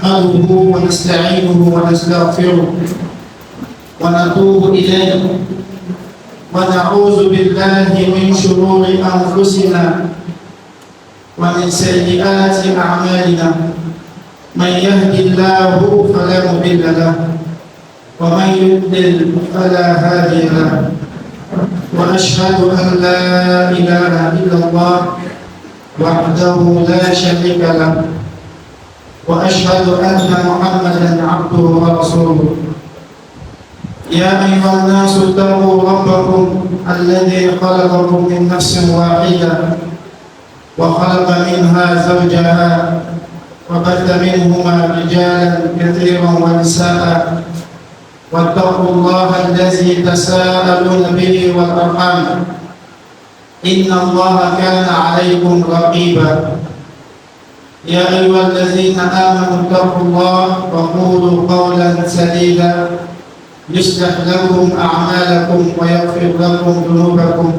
نحمده ونستعينه ونستغفره ونتوب إليه ونعوذ بالله من شرور أنفسنا ومن سيئات أعمالنا من يهد الله فلا مضل له ومن يضلل فلا هادي له وأشهد أن لا إله إلا الله وحده لا شريك له وأشهد أن محمدا عبده ورسوله يا أيها الناس اتقوا ربكم الذي خلقكم من نفس واحدة وخلق منها زوجها وبث منهما رجالا كثيرا ونساء واتقوا الله الذي تساءلون به والأرحام إن الله كان عليكم رقيبا يا أيها الذين آمنوا اتقوا الله وقولوا قولا سديدا يصلح لكم أعمالكم ويغفر لكم ذنوبكم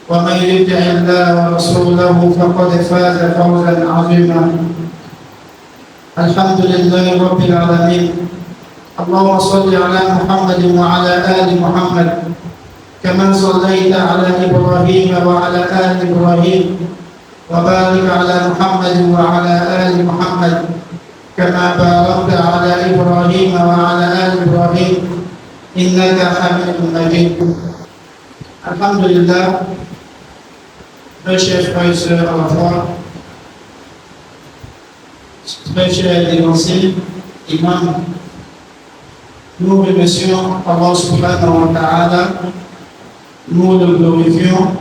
ومن يطع الله ورسوله فقد فاز فوزا عظيما الحمد لله رب العالمين اللهم صل على محمد وعلى آل محمد كما صليت على إبراهيم وعلى آل إبراهيم وبارك على محمد وعلى آل محمد كما باركت على إبراهيم وعلى آل إبراهيم إنك حميد مجيد. الحمد لله. Très chers frères et sœurs à la foi, très chers dénoncés, imams, nous remercions Allah subhanahu wa ta'ala, nous le glorifions,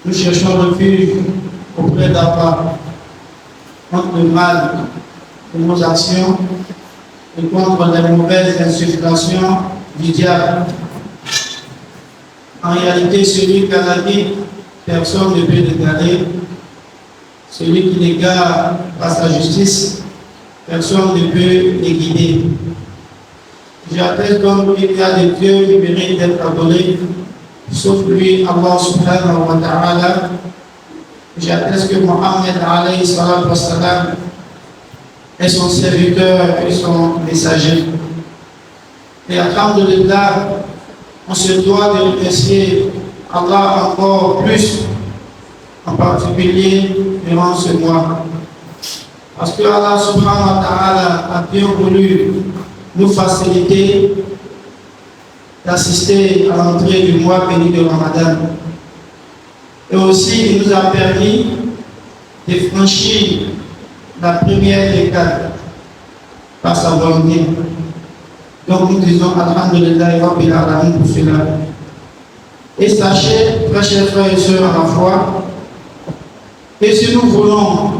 nous cherchons refuge auprès d'Allah contre le mal de nos actions et contre les mauvaises insufflations du diable. En réalité, celui qui a dit, personne ne peut l'égarer. Celui qui l'égare par sa justice, personne ne peut les guider. J'atteste donc qu'il y a des dieux qui méritent d'être adorés, sauf lui, Allah subhanahu wa ta'ala. J'atteste que Mohammed alayhi salatu wa salam est son serviteur et son messager. Et alhamdulillah, on se doit de remercier Allah encore plus, en particulier durant ce mois. Parce que Allah subhanahu wa ta'ala a bien voulu nous faciliter d'assister à l'entrée du mois béni de Ramadan. Et aussi, il nous a permis de franchir la première décade par sa volonté. Donc nous disons Alhamdulillah Rabbil Alamin pour cela. Et sachez, très chers frères et sœurs à la foi, que si nous voulons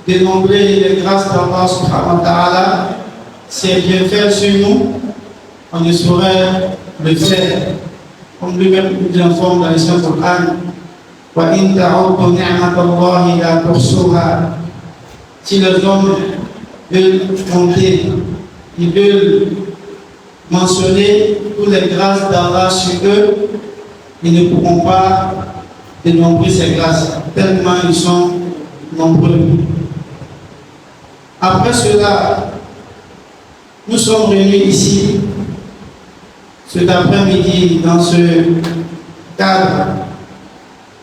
dénombrer les grâces d'Allah subhanahu wa ta'ala, c'est bien faire sur nous, on ne saurait le faire. Comme lui-même nous informe dans les Saints Coran, وَإِن تَعُدُّوا نِعْمَةَ اللَّهِ لَا تُحْصُوهَا. Si les hommes veulent compter, ils veulent mentionner toutes les grâces d'Allah sur eux, ils ne pourront pas dénombrer ces grâces, tellement ils sont nombreux. Après cela, nous sommes réunis ici cet après-midi dans ce cadre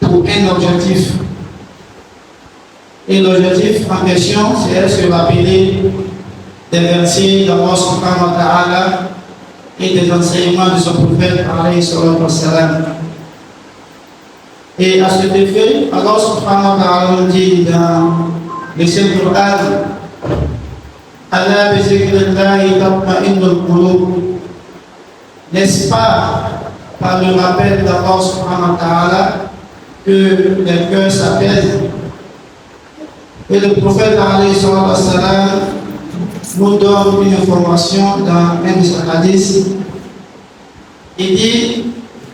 pour un objectif. Et l'objectif en question, c'est se rappeler des versets d'Allah subhanahu wa ta'ala et des enseignements de son prophète alayhi salatu wa salam. Et à cet effet, Allah subhanahu wa ta'ala nous dit dans le Saint-Coran, Allah bi zikrillahi tatma'innul qulub. N'est-ce pas par le rappel d'Allah subhanahu wa ta'ala que les cœurs s'apaisent? Et le prophète alayhi salatu wa salam nous donne une information dans un de ses hadiths. Il dit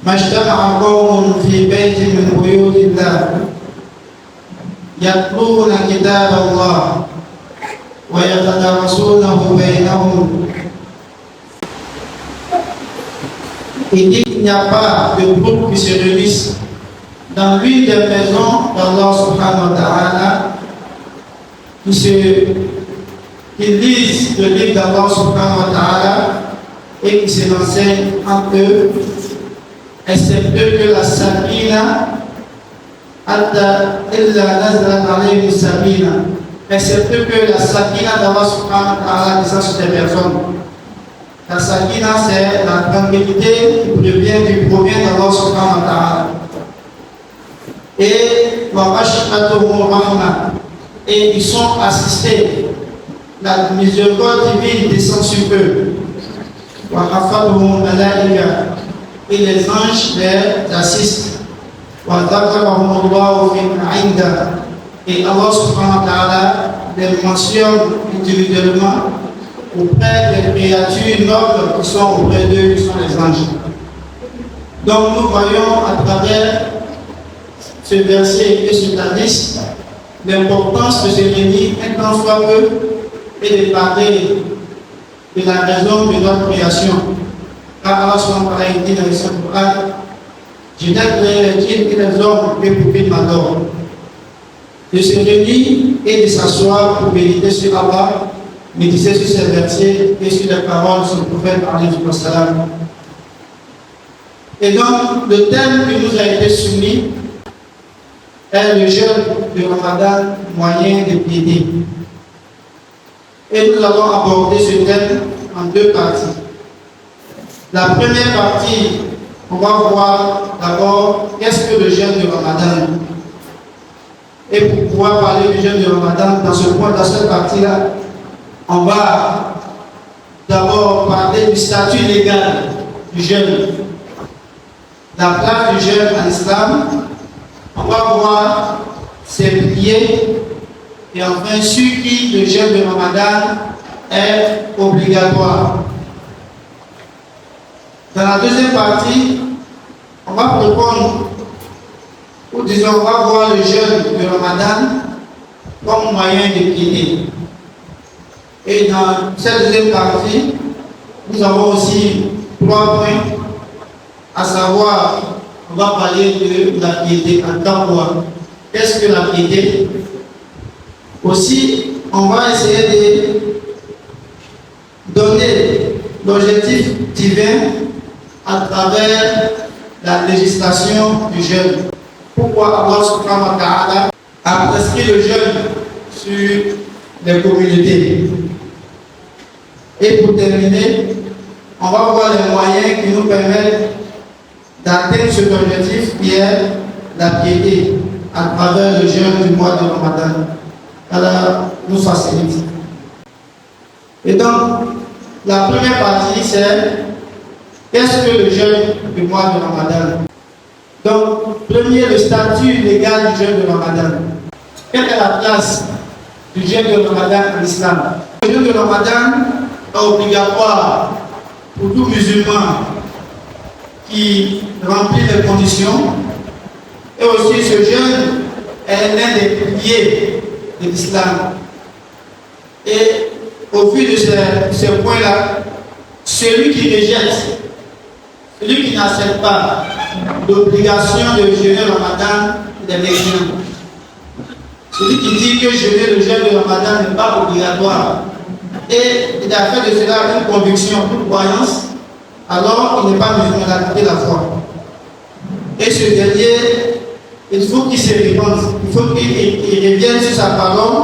Majtama'a qawmun fi baytin min buyutillah yatluna kitab Allah wa yatadarasunahu baynahum. Il dit qu'il n'y a pas de groupe qui se réunissent dans l'une des maisons d'Allah subhanahu wa ta'ala qui se qu'ils lisent le livre d'Allah subhanahu wa ta'ala et qui se renseignent entre eux, excepté que la Sabina, excepté que la Sakina d'Allah subhanahu wa ta'ala descend sur des personnes. La Sakina, c'est la tranquillité qui provient d'Allah subhanahu wa ta'ala. Et ils sont assistés. La miséricorde divine descend sur eux. Et les anges les assistent. Et Allah subhanahu wa ta'ala les mentionne individuellement auprès des créatures nobles qui sont auprès d'eux, qui sont les anges. Donc nous voyons à travers ce verset et ce hadith l'importance de se réunir un tant soit peu et de parler de la raison de notre création. Car Allah subhanahu wa ta'ala dit dans le Saint-Coran, je t'ai créé les djinns et les hommes pour qu'ils m'adorent. De se réunir et de s'asseoir pour méditer sur Allah, méditer sur ces versets et sur les paroles de son prophète alayhi wa sallam. Et donc, le thème qui nous a été soumis est le jeûne de Ramadan, moyen de piété. Et nous allons aborder ce thème en deux parties. La première partie, on va voir d'abord qu'est-ce que le jeûne de Ramadan. Et pour pouvoir parler du jeûne de Ramadan, dans cette partie-là, on va d'abord parler du statut légal du jeûne, la place du jeûne en islam. On va voir ses piliers et enfin sur qui le jeûne de Ramadan est obligatoire. Dans la deuxième partie, on va répondre, ou disons, on va voir le jeûne de Ramadan comme moyen de piété. Et dans cette deuxième partie, nous avons aussi 3 points, à savoir, on va parler de la piété en tant que quoi. Qu'est-ce que la piété? Aussi, on va essayer de donner l'objectif divin à travers la législation du jeûne. Pourquoi Allah subhanahu wa ta'ala a prescrit le jeûne sur les communautés. Et pour terminer, on va voir les moyens qui nous permettent d'atteindre cet objectif qui est la piété à travers le jeûne du mois de Ramadan. Alors, nous facilite. Et donc, la première partie, c'est qu'est-ce que le jeûne du mois de Ramadan? Donc, premier, le statut légal du jeûne de Ramadan. Quelle est la place du jeûne de Ramadan en islam? Le jeûne de Ramadan est obligatoire pour tout musulman qui remplit les conditions. Et aussi, ce jeûne est l'un des piliers de l'islam. Et au vu de ces points-là, celui qui rejette, celui qui n'accepte pas l'obligation de jeûner le Ramadan, il est mécréant. Celui qui dit que jeûner le jeûne de Ramadan n'est pas obligatoire et il a fait de cela une conviction, une croyance, alors il n'est pas musulman, il a quitté la foi. Et ce dernier, il faut qu'il se répande, il faut qu'il revienne sur sa parole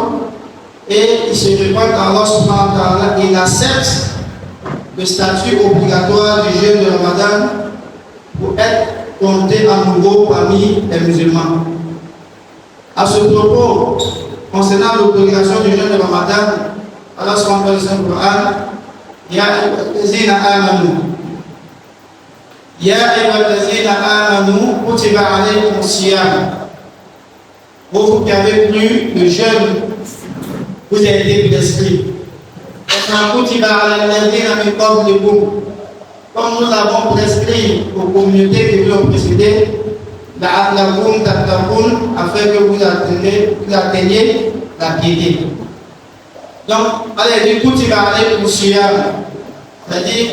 et il se répande à Allah subhanahu wa ta'ala et il accepte le statut obligatoire du jeûne de Ramadan pour être compté à nouveau parmi les musulmans. À ce propos, concernant l'obligation du jeûne de Ramadan, Allah subhanahu wa ta'ala dans le Coran, Ya ayyuhallazina amanu, Ya ayyuhallazina amanu, kutiba alaykum as-siyam. Vous qui avez cru, le jeûne vous a été prescrit. Comme nous l'avons prescrit aux communautés qui vous ont précédé, afin que vous atteigniez la piété. Donc, allez, c'est-à-dire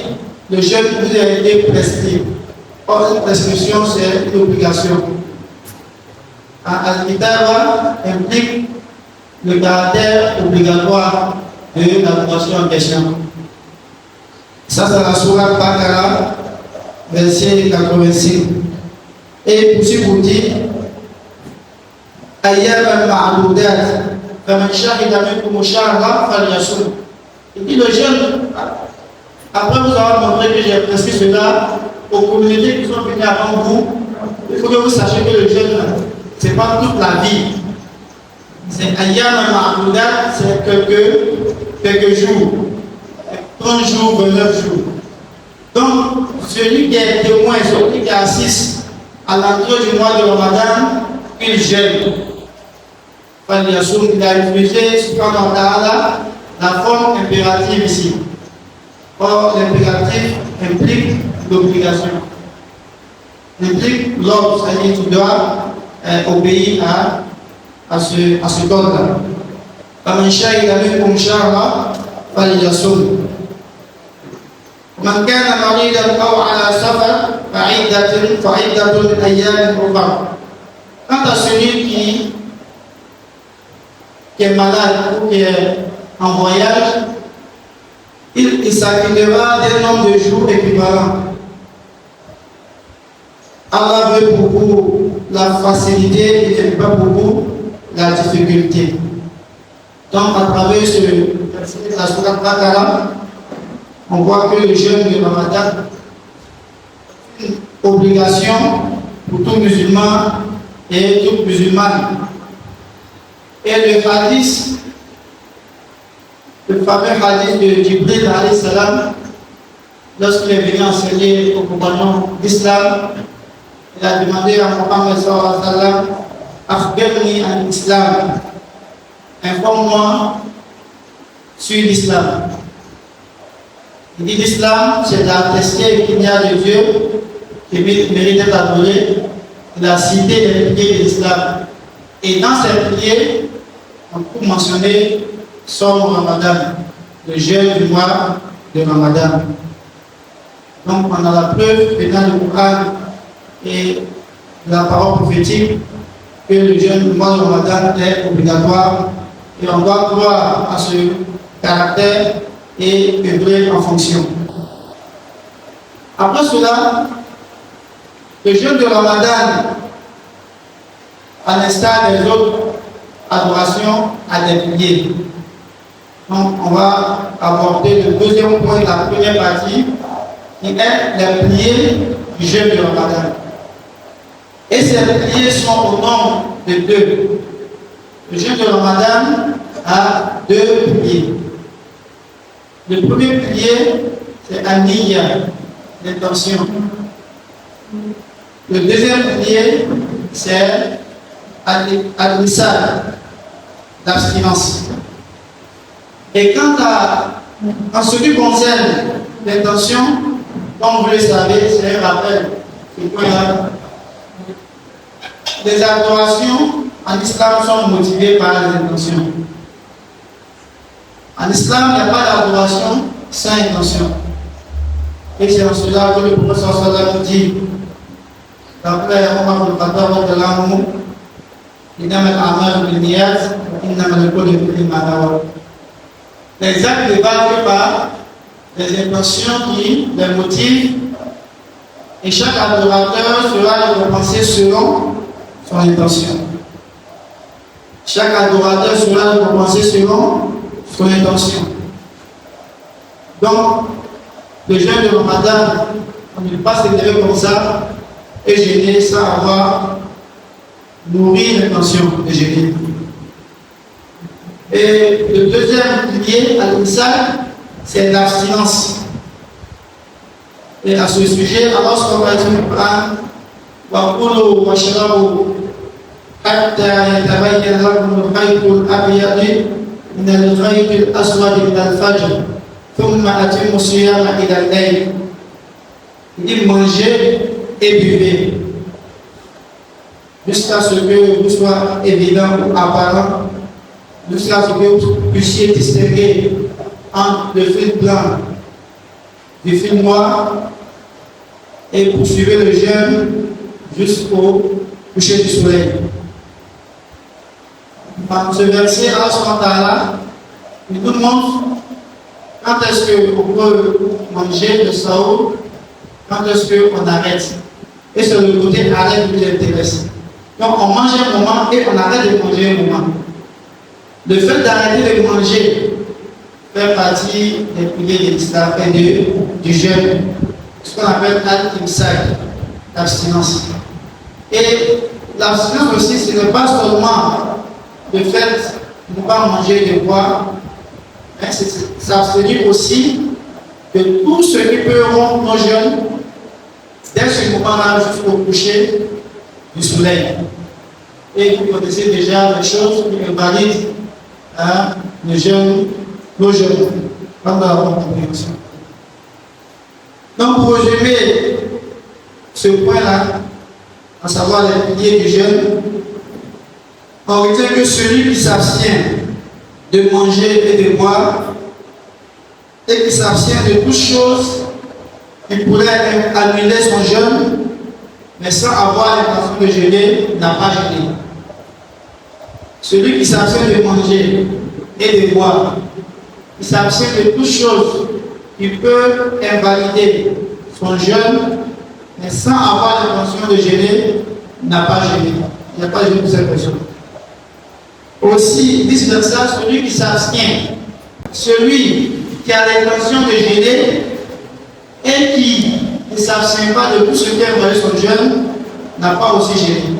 le jeûne vous a été prescrit. Or, une prescription, c'est une obligation. Al-Kitaba implique le caractère obligatoire de la portion en question. Ça, c'est la Sourate Baqara, verset 85. Et poursuit pour dire Ayyam ma'adoudat, faman shahida minkum shahra falyasum. Il dit le jeûne, après vous avoir montré que j'ai prescrit cela aux communautés qui sont venues avant vous, il faut que vous sachiez que le jeûne, ce n'est pas toute la vie. C'est Ayyam ma'adoudat, c'est quelques jours. 30 jours, 29 jours. Donc, celui qui est témoin, celui qui assiste à l'entrée du mois de Ramadan, il jeûne. Il a utilisé la forme impérative ici. Or, l'impératif implique l'obligation. Implique l'ordre, c'est-à-dire que tu dois obéir à ce ordre-là. فمن شهد منكم شهرا فليصم من كان مريضا أو على سفر فعدة من أيام أخرى. Quant à celui qui est malade ou qui est en voyage, il s'acquittera d'un nombre de jours équivalent. Allah veut pour vous la facilité et pas pour vous la difficulté. Donc, à travers la Sourate Baqara, on voit que le jeûne de Ramadan est une obligation pour tout musulman et toute musulmane. Et le hadith, le fameux hadith de Jibril alayhi salam, lorsqu'il est venu enseigner aux compagnons d'Islam, il a demandé à Muhammad sallallahu alayhi wa sallam, Akhbirni an Islam, informe-moi sur l'islam. Il dit l'islam, c'est d'attester qu'il n'y a de Dieu qui mérite d'être adoré. Il a cité les piliers de l'islam. Et dans ces piliers, on peut mentionner son Ramadan, le jeûne du mois de Ramadan. Donc on a la preuve dans le Coran et la parole prophétique que le jeûne du mois de Ramadan est obligatoire et on doit croire à ce caractère et œuvrer en fonction. Après cela, le jeûne de Ramadan, à l'instar des autres adorations, a des piliers. Donc, on va aborder le deuxième point de la première partie, qui est les piliers du jeûne de Ramadan. Et ces piliers sont au nombre de deux. Le jeûne de Ramadan a deux piliers. Le premier pilier, c'est An-Niyya, l'intention. Le deuxième pilier, c'est Al-Lisan, l'abstinence. Et en ce qui concerne l'intention, comme vous le savez, c'est un rappel. Les adorations en islam sont motivées par les intentions. En islam, il n'y a pas d'adoration sans intention. Et c'est en cela que le professeur sallallahu dit, d'après Omar al-Khattab de l'amour, les actes ne valent par les intentions qui les motivent, et chaque adorateur sera récompensé selon son intention. Chaque adorateur sera récompensé selon son intention. Donc, le jeûne de Ramadan, on ne peut pas se lever comme ça et jeûner sans avoir nourri l'intention de jeûner. Et le deuxième pilier, al-Insan, c'est l'abstinence. Et à ce sujet, Allah subhanahu wa ta'ala wa kulu wa shrabu hatta yatabayyana lakum al-khayt al-abyad min al-khayt al-aswad min al-fajr thumma atimmu siyama ila al-layl. Il dit mangez et buvez jusqu'à ce que vous soyez évident ou apparent, jusqu'à ce que vous puissiez distinguer entre le fil blanc du fil noir et poursuivez le jeûne jusqu'au coucher du soleil. Dans ce verset, Allah Il nous montre quand est-ce qu'on peut manger le sahur, quand est-ce qu'on arrête. Et c'est le côté arrêt qui nous intéresse. Donc on mange un moment et on arrête de manger un moment. Le fait d'arrêter de manger fait partie des piliers de l'islam et du jeûne, ce qu'on appelle al-imsak, l'abstinence. Et l'abstinence aussi, ce n'est pas seulement le fait de ne pas manger et de boire, mais c'est s'abstenir aussi de tout ce qui peut rompre nos jeûnes dès ce moment-là jusqu'au coucher du soleil. Et vous connaissez déjà les choses qui invalident le jeûne, nos jeûnes, comme dans la compréhension. Donc, pour résumer ce point-là, à savoir les piliers du jeûne, on retient que celui qui s'abstient de manger et de boire et qui s'abstient de toute chose qui pourrait annuler son jeûne, mais sans avoir l'intention de jeûner, n'a pas jeûné. Celui qui s'abstient de manger et de boire, qui s'abstient de toute chose qui peut invalider son jeûne, mais sans avoir l'intention de jeûner, n'a pas jeûné. Il n'y a pas jeûné pour cette personne. Aussi, vice-versa, celui qui s'abstient, celui qui a l'intention de jeûner et qui ne s'abstient pas de tout ce qui invalide son jeûne, n'a pas aussi jeûné.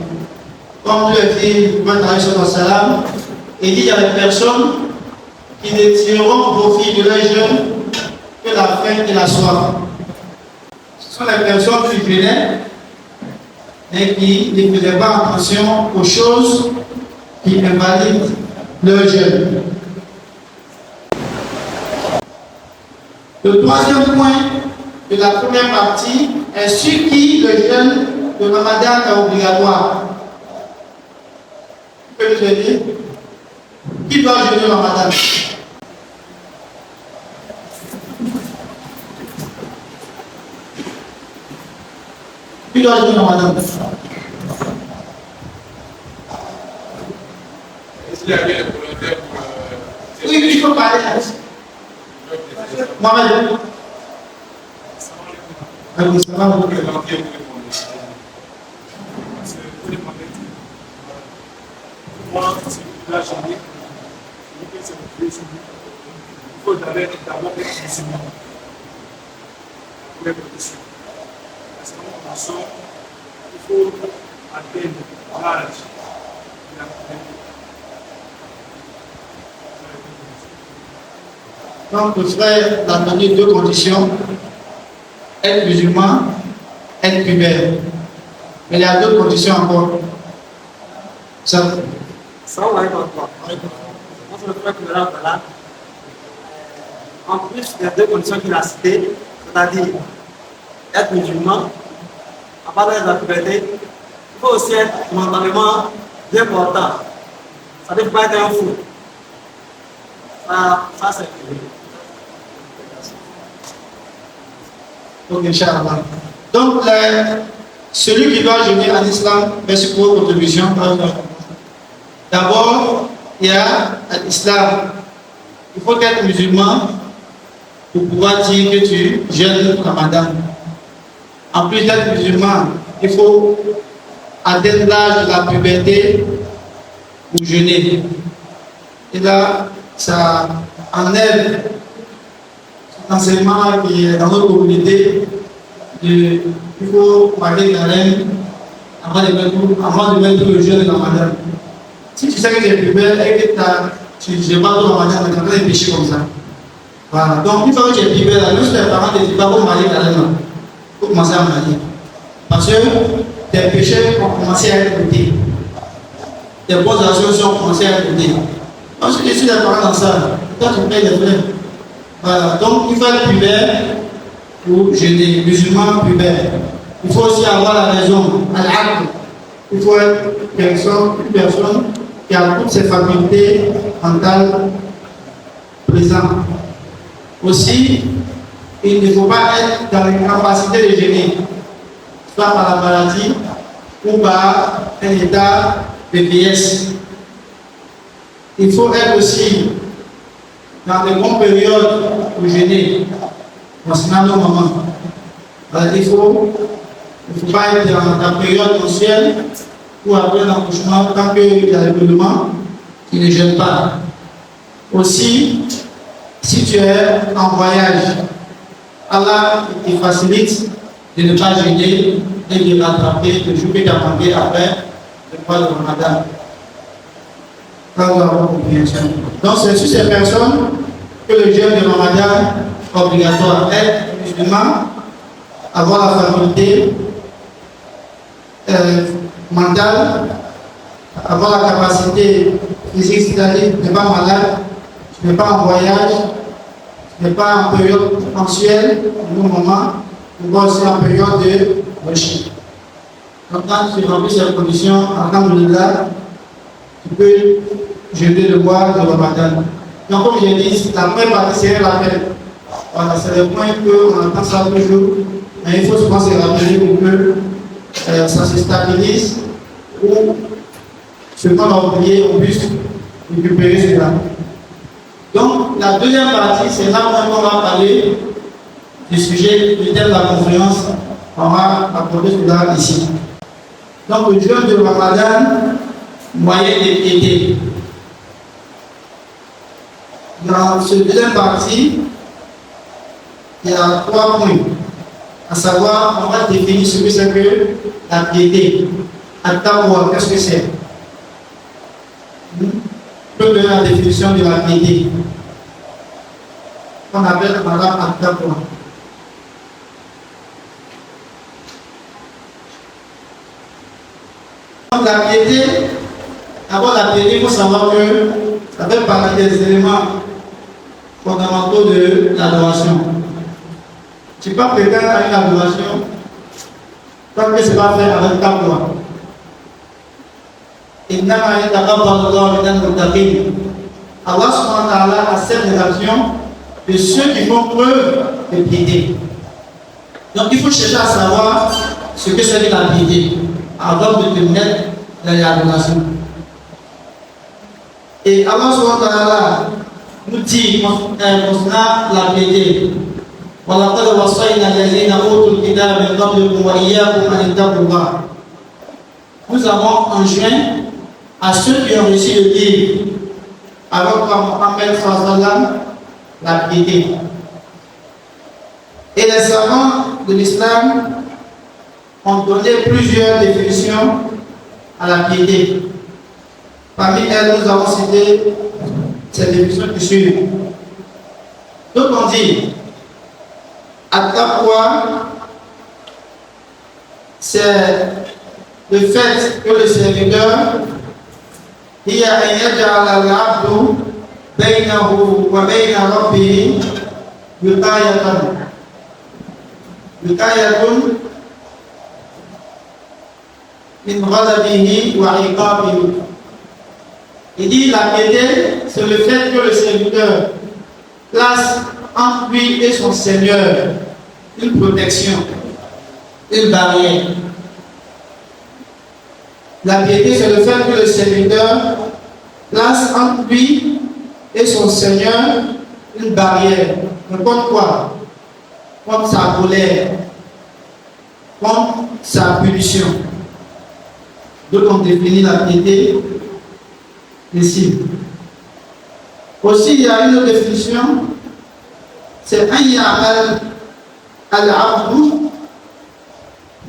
Comme le dit le prophète sallallahu alayhi wa sallam, il dit à les personnes qui ne tireront profit de leur jeûne que la faim et la soif. Ce sont les personnes qui jeûnaient et qui ne faisaient pas attention aux choses qui invalident leur jeûne. Le troisième point de la première partie est sur qui le jeûne de Ramadan est obligatoire. Que je dis, qui doit jeûner le Ramadan? Qui doit jeûner le Ramadan? Est-ce qu'il y a bien des volontaires pour... Oui, je peux parler. Mohamed. Oui, ça va. Moi, c'est la journée, il faut d'abord être musulman. Pour être musulman. Parce qu'en commençant, il faut atteindre l'âge de la communauté. Donc, le frère a donné deux conditions: être musulman, être pubère. Mais il y a d'autres conditions encore. Ça. En plus des deux conditions qu'il a citées, c'est-à-dire être musulman, à part de la puberté, il faut aussi être mentalement bien portant. Ça ne peut pas être un fou. Ça c'est. Donc, Inch'Allah. Donc, celui qui doit jeûner en islam, merci pour votre contribution. D'abord, il y a l'islam. Il faut être musulman pour pouvoir dire que tu jeûnes le Ramadan. En plus d'être musulman, il faut atteindre l'âge de la puberté pour jeûner. Et là, ça enlève l'enseignement qui est dans notre communauté. Il faut parler d'haleine avant de mettre le jeûne de Ramadan. Si tu sais que tu es pubère et que tu n'es pas le Ramadan, tu es en train de pécher comme ça. Voilà. Donc, une fois que tu es pubère, même si tes parents ne disent pas pour marier d'haleine, il faut commencer à marier. Parce que tes péchés ont commencé à être notés. Tes bonnes actions ont commencé à être notées. Donc, si tu suis tes parents dans ça, toi tu payes des frais. Voilà. Donc, il faut être pubère pour jeûner, musulman pubère. Il faut aussi avoir la raison, al-aql. Il faut être une personne qui a toutes ses facultés mentales présentes. Aussi, il ne faut pas être dans l'incapacité de jeûner, soit par la maladie ou par un état de vieillesse. Il faut être aussi dans des bonnes périodes pour jeûner, concernant nos mamans. Il ne faut pas être dans la période mensuelle ou après l'accouchement, tant qu'il y a l'écoulement, qui ne jeûne pas. Aussi, si tu es en voyage, Allah te facilite de ne pas jeûner et de rattraper le jour que tu as manqué après le mois de Ramadan. Donc, c'est sur ces personnes que le jeûne de Ramadan est obligatoire. Être musulman, avoir la faculté mentale, avoir la capacité physique, c'est-à-dire ne pas malade, ne pas en voyage, ne pas en période mensuelle, au moment, ou aussi en période de recherche. Donc, quand tu remplis ces conditions, alhamdulillah, tu peux jeûner le mois de Ramadan. Donc, comme je dis, la première partie c'est l'appel. Voilà, c'est le point qu'on entend ça toujours, mais il faut souvent se rappeler pour que ça se stabilise ou ce qu'on a oublié, on puisse récupérer cela. Donc, la deuxième partie, c'est là où on va parler du sujet du thème de la conférence. On va aborder cela ici. Donc, le jeûne de Ramadan, moyen de piété. Dans cette deuxième partie, il y a 3 points. À savoir, on va définir ce que c'est que la piété. At-taqwa, qu'est-ce que c'est? Je peux donner la définition de la piété. On appelle en arabe at-taqwa. Donc la piété, d'abord la piété, il faut savoir que ça fait partie des éléments fondamentaux de l'adoration. Tu ne peux pas prétendre à une adoration tant que ce n'est pas fait avec ta foi. Allah subhanahu wa ta'ala accepte les actions de ceux qui font preuve de piété. Donc il faut chercher à savoir ce que c'est que la piété avant de te mettre dans l'adoration. Et Allah subhanahu wa ta'ala nous dit concernant la piété. وَلَقَدْ وَصَّيْنَا الَّذِينَ أُوتُوا الْكِتَابَ مِنْ قَبْلِكُمْ وَإِيَّاكُمْ أَنِ اتَّقُوا اللَّهَ. Nous avons enjoint à ceux qui ont reçu le livre, avec Mohammed sallallahu la piété. Et les savants de l'islam ont donné plusieurs définitions à la piété. Parmi elles, nous avons cité ces définitions qui suivent. D'autres ont dit At-taqwa, c'est le fait que le serviteur هي أن يجعل العبد بينه وبين ربه وقاية من غضبه وعقابه. Il dit la piété, c'est le fait que le serviteur place entre lui et son Seigneur une protection, une barrière. La piété, c'est le fait que le serviteur place entre lui et son Seigneur une barrière. Mais contre quoi? Contre sa colère, contre sa punition. D'autres ont défini la piété ici. Aussi, il y a une autre définition, c'est un ya'mal al-abdu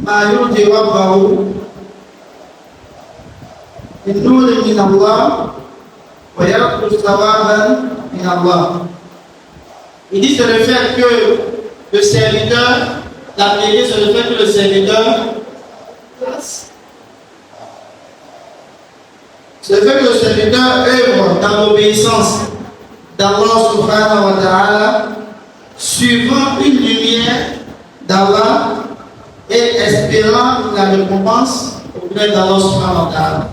ma yurdi rabbahu bin-nur min Allah wa yarju thawaban min Allah. Il dit c'est le fait que le serviteur, la piété, c'est le fait que le serviteur c'est le fait que le serviteur œuvre dans l'obéissance d'Allah subhanahu wa ta'ala, suivant une lumière d'Allah et espérant la récompense auprès d'Allah subhanahu wa ta'ala.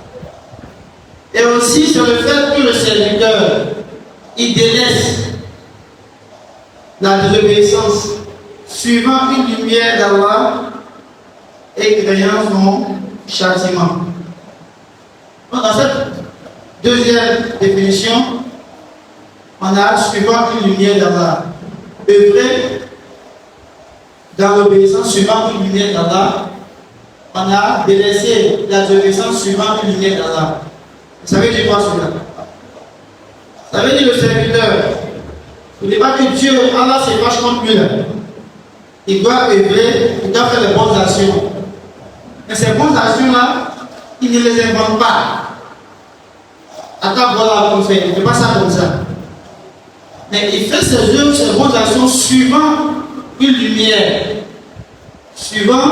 Et aussi c'est le fait que le serviteur il délaisse la désobéissance suivant une lumière d'Allah et craignant son châtiment. Donc, dans cette deuxième définition, on a, suivant une lumière d'Allah, œuvrer dans l'obéissance suivant une lumière d'Allah, on a délaissé la désobéissance suivant une lumière d'Allah. Ça veut dire quoi cela? Ça veut dire le serviteur. Il n'est pas que Dieu, Allah c'est vachement plus là. Il doit œuvrer, il doit faire les bonnes actions. Mais ces bonnes actions-là, il ne les invente pas. Attends, voilà qu'on fait, il ne fait pas ça comme ça. Mais il fait ses œuvres, ses bonnes actions suivant une lumière, suivant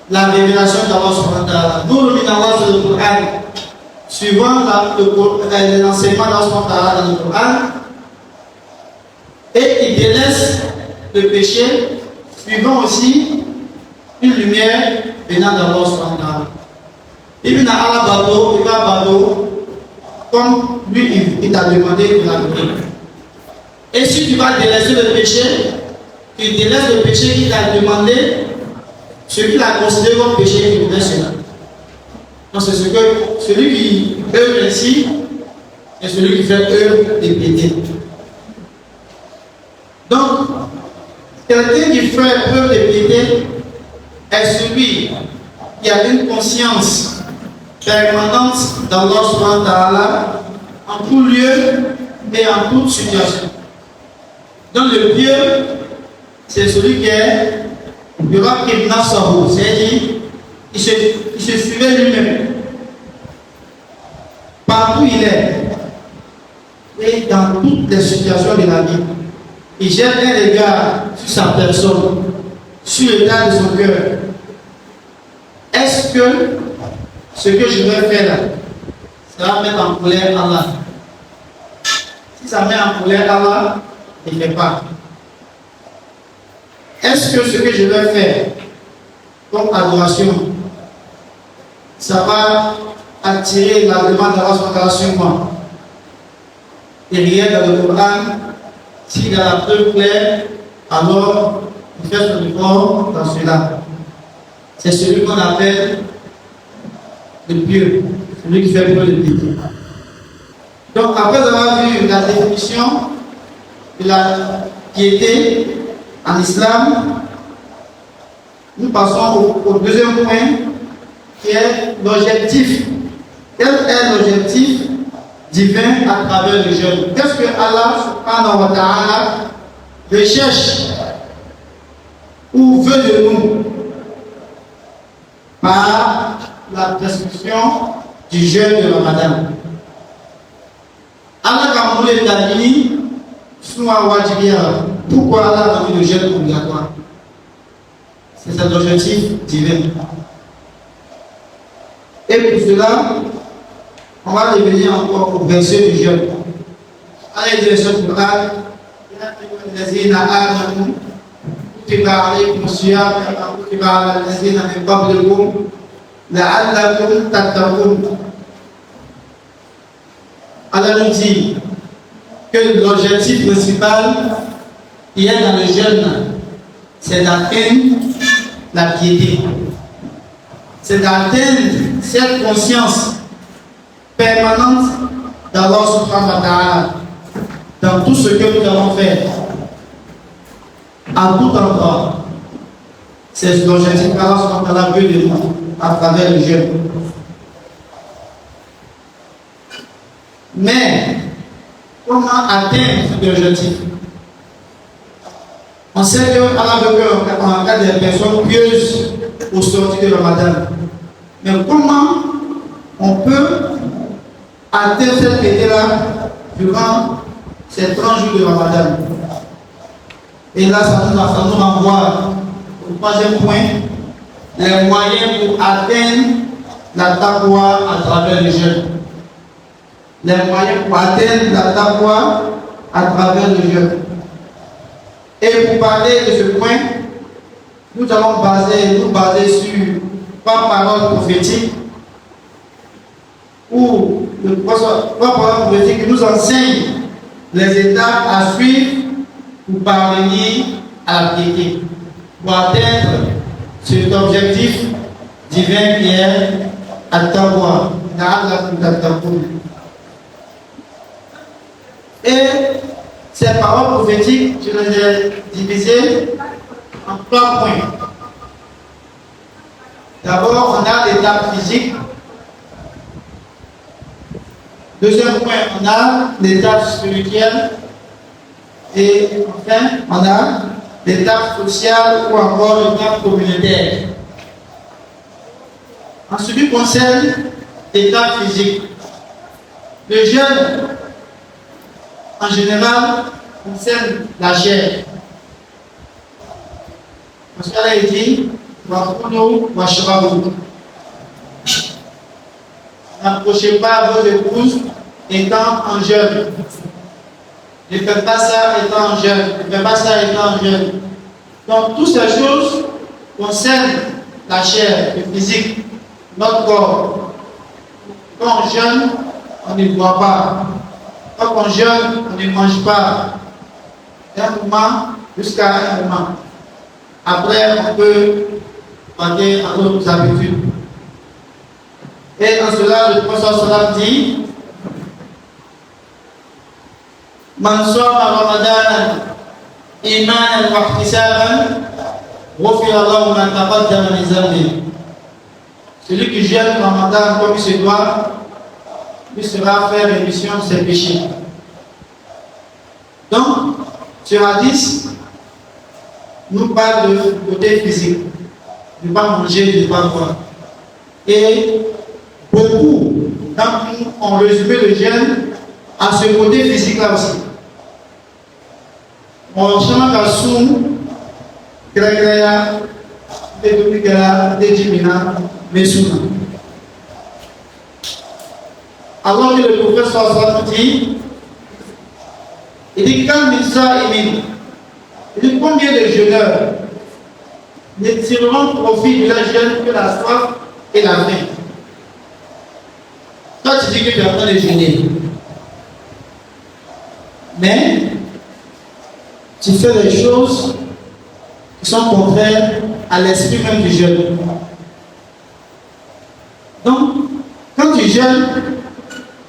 la révélation d'Allah subhanahu wa ta'ala. Nous, le Allah sur le Coran, suivant l'enseignement d'Allah subhanahu wa ta'ala dans le Coran, et il délaisse le péché, suivant aussi une lumière venant d'Allah subhanahu wa ta'ala. Il vient à Bado, il va à Bado, comme lui, il t'a demandé de la donner. Et si tu vas délaisser le péché, tu délaisses le péché qu'il t'a demandé, ce qu'il a considéré comme péché, il voudrait cela. Donc c'est ce que celui qui œuvre ainsi et celui qui fait œuvre de piété. Donc, quelqu'un qui fait œuvre de piété est celui qui a une conscience permanente d'Allah subhanahu wa ta'ala en tout lieu et en toute situation. Donc le pieux, c'est celui qui est Yuraqib nafsahu, c'est-à-dire il se suivait lui-même. Partout il est, et dans toutes les situations de la vie, il jette un regard sur sa personne, sur l'état de son cœur. Est-ce que ce que je vais faire là, ça va mettre en colère Allah? Si ça met en colère Allah, il ne fait pas. Est-ce que ce que je vais faire comme adoration, ça va attirer la demande d'Allah sur moi? Et rien dans le Coran, s'il a la preuve claire, alors il fait son effort dans cela. C'est celui qu'on appelle le pieux, celui qui fait preuve de piété. Donc après avoir vu la définition de la piété en islam, nous passons au deuxième point qui est l'objectif. Quel est l'objectif divin à travers le jeûne? Qu'est-ce que Allah subhanahu wa ta'ala recherche ou veut de nous par la prescription du jeûne de Ramadan? Allah a voulu établir Souma Wajibia. Pourquoi Allah a mis le jeûne obligatoire? C'est cet objectif divin. Et pour cela, on va revenir encore au verset du jeûne. Allah dit dans le Coran, الذين آمنوا كتب عليكم الصيام كما كتب على الذين من قبلكم لعلكم تتقون. Allah nous dit que l'objectif principal qui est dans le jeûne, c'est d'atteindre la piété. C'est d'atteindre cette conscience permanente d'Allah subhanahu wa ta'ala dans tout ce que nous allons faire, à tout endroit. C'est l'objectif qu'Allah subhanahu wa ta'ala veut de nous à travers le jeûne. Mais comment atteindre cet objectif? On sait que Allah veut qu'on regarde des personnes pieuses au sortir de Ramadan. Mais comment on peut atteindre cette piété-là durant ces 30 jours de Ramadan? Et là, ça nous renvoie au troisième point, les moyens pour atteindre la taqwa à travers le jeûne. Les moyens pour atteindre la taqwa à travers le jeûne. Et pour parler de ce point, nous allons nous baser sur trois paroles prophétiques où trois paroles prophétiques qui nous enseignent les étapes à suivre pour parvenir à la piété, pour atteindre cet objectif divin qui est at-taqwa. Et ces paroles prophétiques, je les ai divisées en 3 points. D'abord, on a l'étape physique. Deuxième point, on a l'étape spirituelle. Et enfin, on a l'étape sociale ou encore l'étape communautaire. En ce qui concerne l'étape physique, le jeûne, en général, concerne la chair. Parce qu'elle a dit, n'approchez pas vos épouses étant en jeûne. Ne faites pas ça étant en jeûne. Ne faites pas ça étant en jeûne. Donc, toutes ces choses concernent la chair, le physique, notre corps. Quand on jeûne, on ne boit pas. Quand on jeûne, on ne mange pas. D'un moment jusqu'à un moment. Après, on peut manquer à nos habitudes. Et en cela, le prophète dit, Man soma Ramadanan imanan wa ihtisaban ghufira lahu ma taqaddama min dhanbi. Celui qui jeûne Ramadan comme il se doit, lui sera fait rémission de ses péchés. Donc, ce hadith nous parle de côté physique, de ne pas manger, de ne pas boire. Et beaucoup d'entre nous ont résumé le jeûne à ce côté physique-là aussi. On chama kasum, kira-kira, Dejimina, Mesuna. Alors que le prophète sallallahu dit, il dit quand il dit combien de jeûneurs ne tireront profit de la jeûne que la soif et la faim. Toi tu dis que tu es en train de jeûner, mais tu fais des choses qui sont contraires à l'esprit même du jeûne. Donc, quand tu jeûnes,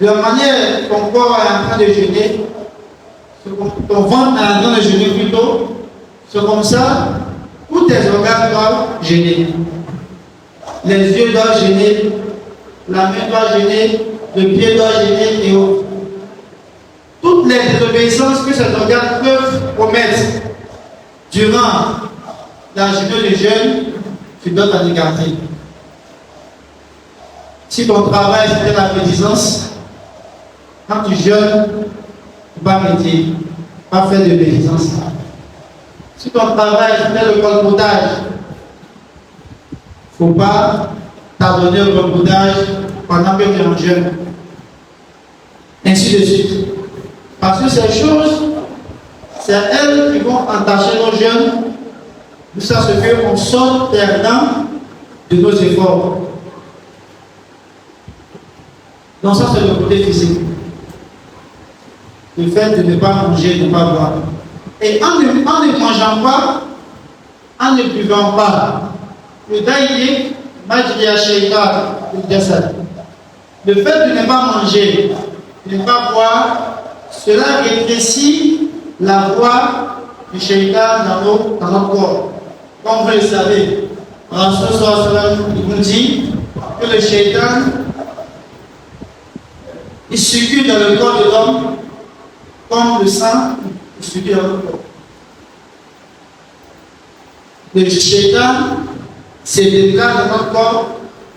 de la manière ton corps est en train de jeûner, ton ventre est en train de jeûner plutôt, c'est comme ça, tous tes organes doivent jeûner. Les yeux doivent jeûner, la main doit jeûner, le pied doit jeûner et autres. Toutes les désobéissances que cet organe peuvent commettre durant la journée de jeûne, tu dois t'en écarter. Si ton travail c'était la médisance, quand tu jeûnes, tu ne vas pas méditer, pas faire de médisance. Si ton travail c'était le colpotage, il ne faut pas t'abonner au colpotage pendant que tu es en jeûne. Ainsi de suite. Parce que ces choses, c'est elles qui vont entacher nos jeûnes, jusqu'à ce qu'on sorte perdant de nos efforts. Donc ça c'est le côté physique. Le fait de ne pas manger, de ne pas boire. Et en ne mangeant pas, en ne buvant pas, le daïlik, majriya shaytan, le fait de ne pas manger, de ne pas boire, cela rétrécit la voie du shaytan dans notre corps. Comme vous le savez, Rasul sallallahu alayhi wa sallam nous dit que le shaytan il circule dans le corps de l'homme comme le sang il circule dans le corps. Le shaytan se déplace dans notre corps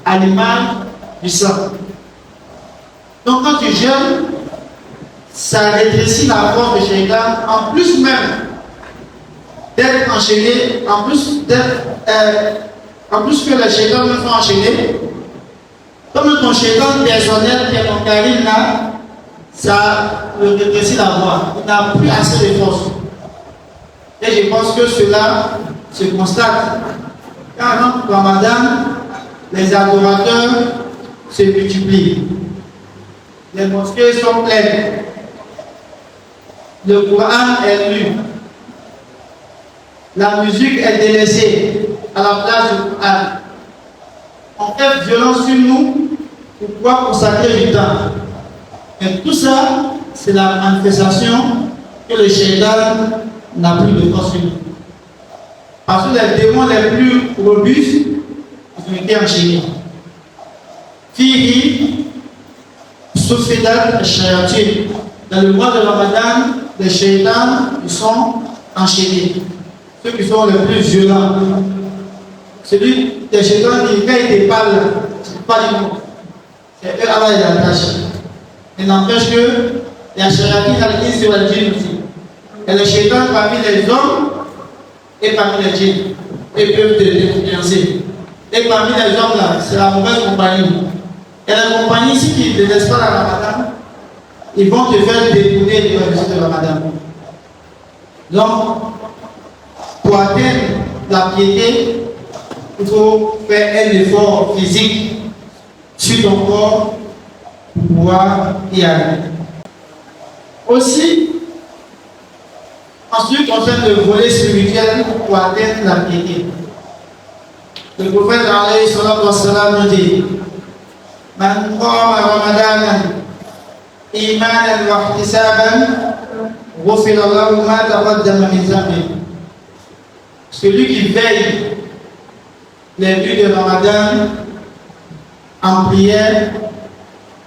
à l'image du sang. Donc quand tu jeûnes, ça rétrécit la force du shaytan, en plus même d'être enchaîné, en plus que les shaytans me font enchaîner, comme ton shaytan personnel qui est ton charisme là, ça le rétrécit la voix, il n'a plus assez de force. Et je pense que cela se constate. Quand en Ramadan, les adorateurs se multiplient. Les mosquées sont pleines. Le Coran est lu. La musique est délaissée à la place du Coran. On fait violence sur nous pour pouvoir consacrer du temps. Et tout ça, c'est la manifestation que le shaitan n'a plus de force sur nous. Parce que les démons les plus robustes ont été enchaînés. Fihi, Soufidat, Shayatin. Dans le mois de Ramadan, les shaitans sont enchaînés. Ceux qui sont les plus violents. Celui des shaitans qui, quand il déparle, c'est pas du monde. C'est eux, Allah, il attache. Il n'empêche que il y a Shayatin al-Ins et al-Jinn aussi. Et les shaitans parmi les hommes et parmi les djinns. Ils peuvent te influencer. Et parmi les hommes là, c'est la mauvaise compagnie. Et la compagnie, si tu ne laisses pas la Ramadan, ils vont te faire détourner de la visite de Ramadan. Donc, pour atteindre la piété, il faut faire un effort physique sur ton corps pour pouvoir y aller. Aussi, en ce qui concerne le volet spirituel pour atteindre la piété, le prophète alayhi salatu wa salam nous dit Man qama ramadanan imanan wa ihtisaban ghufira lahu ma taqaddama min dhanbi. Celui qui veille les nuits de Ramadan en prière,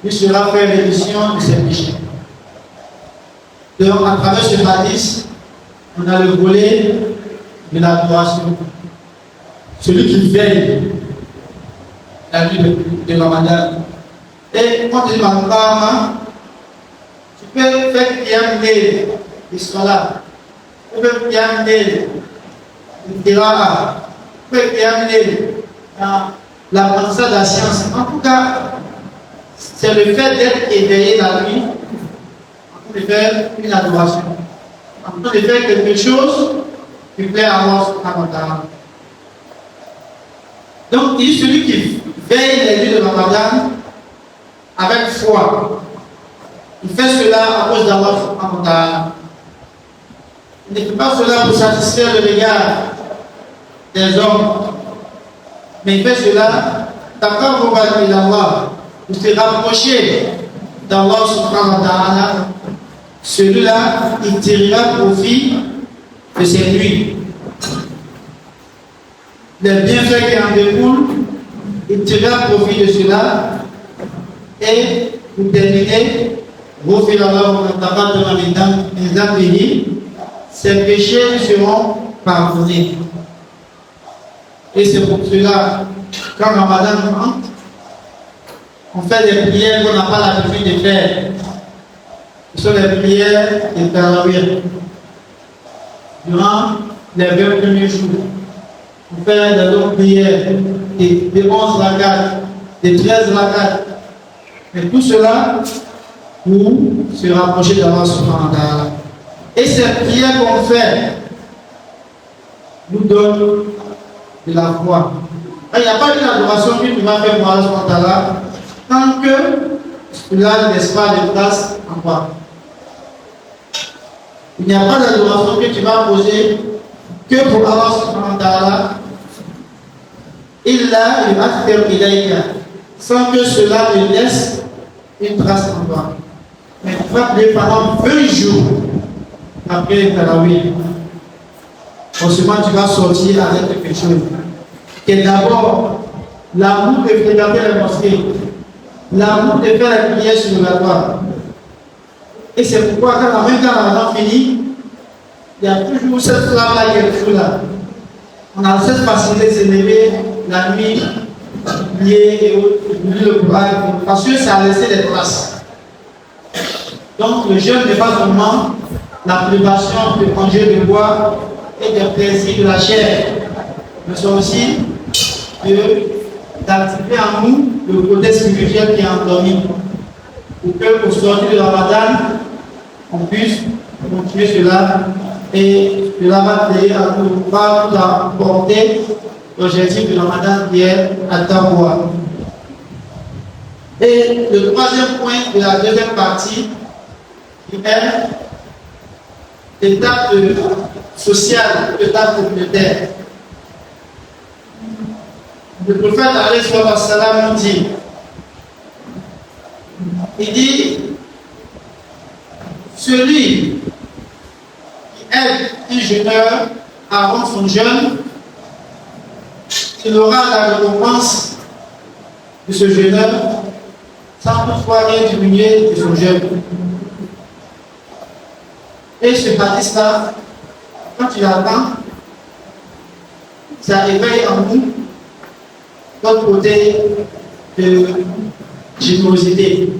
lui sera fait rémission de ses péchés. Donc, à travers ce hadith, on a le volet de l'adoration. Celui qui veille la nuit de Ramadan. Et quand tu m'entends, tu peux faire Qiyam Layl, l'Isra, tu peux Qiyam Layl, l'Qira'a, tu peux Qiyam Layl, l'apprentissage de la science. En tout cas, c'est le fait d'être éveillé la nuit, en train de faire une adoration, en train de faire quelque chose qui plaît à Allah subhanahu wa ta'ala. Donc, il est celui qui veille les nuits de Ramadan avec foi. Il fait cela à cause d'Allah subhanahu wa ta'ala. Il ne fait pas cela pour satisfaire le regard des hommes, mais il fait cela pour se rapprocher d'Allah subhanahu wa ta'ala. Celui-là, il tirera profit de ces nuits. Les bienfaits qui en découlent, il tirera profit de cela. Et pour terminer, ses péchés seront pardonnés. Et c'est pour cela, quand Ramadan rentre, on fait des prières qu'on n'a pas l'habitude de faire. Ce sont les prières de Tarawih. Durant les 20 premiers jours, on fait des longues prières de 11 rakats, de 13 rakats. Et tout cela pour se rapprocher d'Allah subhanahu wa ta'ala. Et ces prières qu'on fait nous donnent de la foi. Il n'y a pas une adoration que tu vas faire pour Allah subhanahu wa ta'ala tant que cela ne laisse pas de place en toi. Il n'y a pas d'adoration que tu vas poser que pour Allah subhanahu wa ta'ala. Illa yu'akhir ilayka, sans que cela ne laisse une trace en toi. Mais tu vas prier pendant 20 jours après le Tarawih. Forcément, tu vas sortir avec quelque chose. Et d'abord, l'amour de fréquenter les mosquées, l'amour de faire la prière sur le lavoir. Et c'est pourquoi, même quand Ramadan finit, il y a toujours cette flamme-là qui est toujours là. On a cette facilité de se lever la nuit, prier et lire le Coran, parce que ça a laissé des traces. Donc le jeûne n'est pas seulement la privation de manger, de boire et des plaisirs de la chair, mais c'est aussi d'activer en nous le côté spirituel qui est endormi, pour que, au sortir de Ramadan, on puisse continuer cela et cela va créer à nous pas nous apporter l'objectif de Ramadan qui est At-Taqwa. Et le troisième point de la deuxième partie qui est l'étape sociale, l'étape communautaire. Le prophète alayhi salam nous dit, il dit, celui aide un jeûneur à rendre son jeûne, il aura la récompense de ce jeûneur sans toutefois rien diminuer de son jeûne. Et ce hadith-là, quand tu l'entends, ça éveille en nous notre côté de générosité,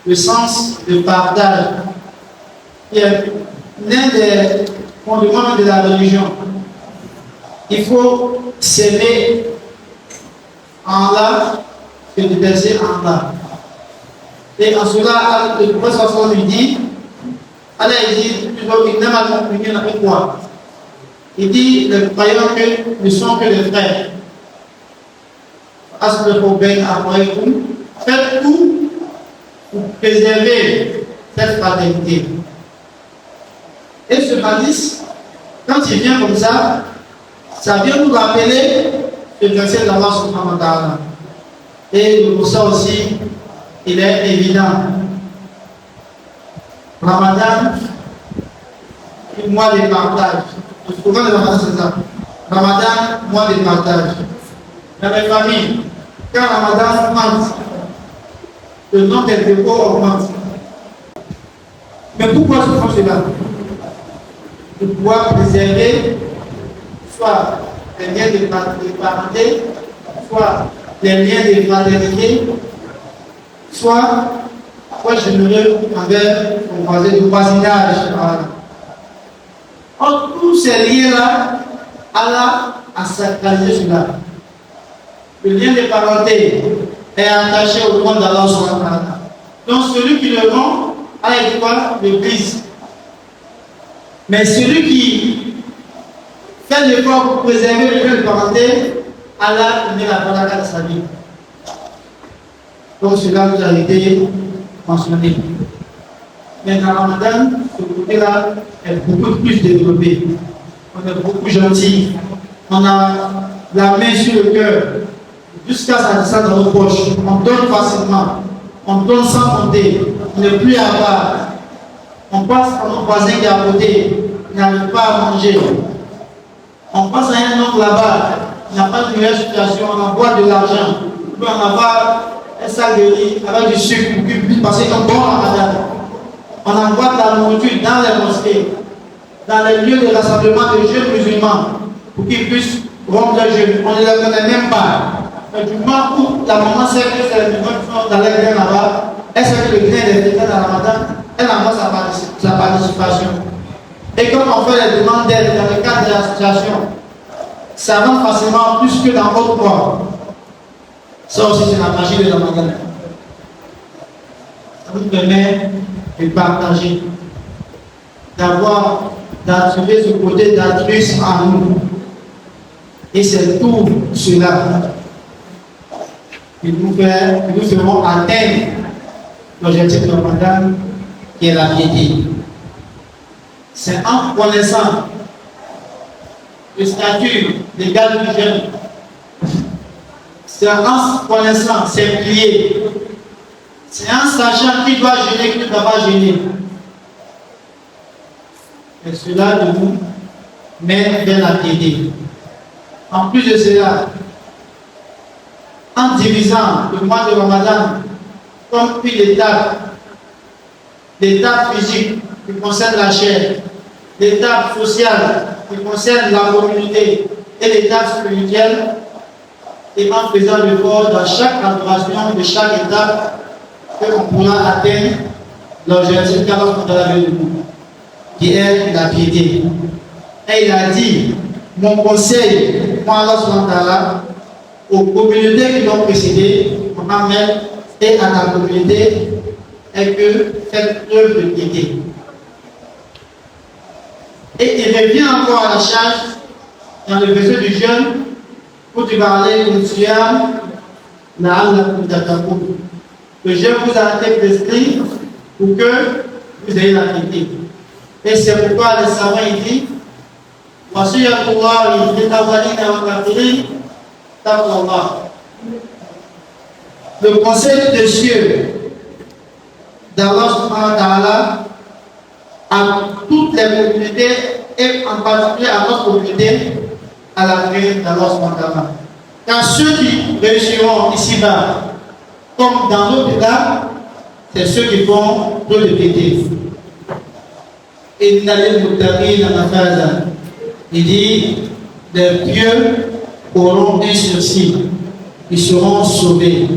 le sens de partage, qui est l'un des fondements de la religion. Il faut s'aimer en Allah et de baisser en Allah. Et en cela, le prophète lui dit, Allah dit, il dit, les croyants ne sont que des frères. Faites tout pour préserver cette fraternité. Et ce hadith, quand il vient comme ça vient nous rappeler le verset d'Allah subhanahu wa ta'ala. Et pour ça aussi, il est évident. Ramadan, le mois de partage. Souvent le Ramadan, c'est ça. Ramadan, mois de partage. Dans les familles, quand Ramadan augmente, le nombre des dépôts augmente. Mais pourquoi se font cela? Pour pouvoir préserver soit les liens de parenté, soit les liens de fraternité, soit généreux envers le voisin du voisinage. En tous ces liens-là, Allah a sacralisé cela. Le lien de parenté est attaché au nom d'Allah. Donc celui qui le rend, Allah dit quoi? Le brise. Mais celui qui fait l'effort pour préserver le lien de parenté, Allah met la baraka de sa vie. Donc cela nous a été mentionné. Mais dans Ramadan, ce côté-là est beaucoup plus développé. On est beaucoup gentil. On a la main sur le cœur. Jusqu'à ça descend dans nos poches. On donne facilement. On donne sans compter. On n'est plus à part. On passe à nos voisins qui est à côté. Il n'arrive pas à manger. On passe à un homme là-bas. Il n'a pas de meilleure situation. On envoie de l'argent. On envoie un sac de riz avec du sucre pour qu'il puisse passer un bon ramadan. On envoie de la nourriture dans les mosquées, dans les lieux de rassemblement de jeunes musulmans pour qu'ils puissent rompre leur jeûne. On ne les connaît même pas. Mais du moment où la maman sait que c'est les musulmans qui sont dans les grains là-bas, elle sait que le grain est fait dans la Ramadan, elle envoie sa participation. Et comme on fait les demandes d'aide dans le cadre de l'association, ça rentre facilement plus que dans d'autres mois. Ça aussi, c'est la magie de la Ramadan. Ça nous permet de partager, d'activer ce côté d'altruisme en nous. Et c'est tout cela que nous ferons atteindre l'objectif de Ramadan qui est la piété. C'est en connaissant le statut légal du jeune, c'est en connaissant ses piliers, c'est en sachant qui doit gêner, qui ne doit pas gêner. Et cela de nous mène vers la piété. En plus de cela, en divisant le mois de Ramadan comme une étape, l'étape physique qui concerne la chair, l'étape sociale qui concerne la communauté et l'étape spirituelle, et en faisant l'effort dans chaque adoration de chaque étape, qu'on pourra atteindre l'objectif qu'Allah a de nous, qui est la piété. Et il a dit, mon conseil, moi Allah, aux communautés qui l'ont précédé, Mohammed, et à la communauté, est que faites preuve de piété. Et il revient encore à la charge dans le verset du jeûne pour te parler de Siyam, le jeûne vous a été prescrit pour que vous ayez la piété. Et c'est pourquoi les savants disent le conseil des cieux d'Allah subhanahu wa ta'ala à toutes les communautés et en particulier à notre communauté, à la prière d'Allah subhanahu wa ta'ala. Car ceux qui réussiront ici-bas, comme dans d'autres cas, c'est ceux qui font peu de piété. Il dit, les pieux auront un sursis, ils seront sauvés.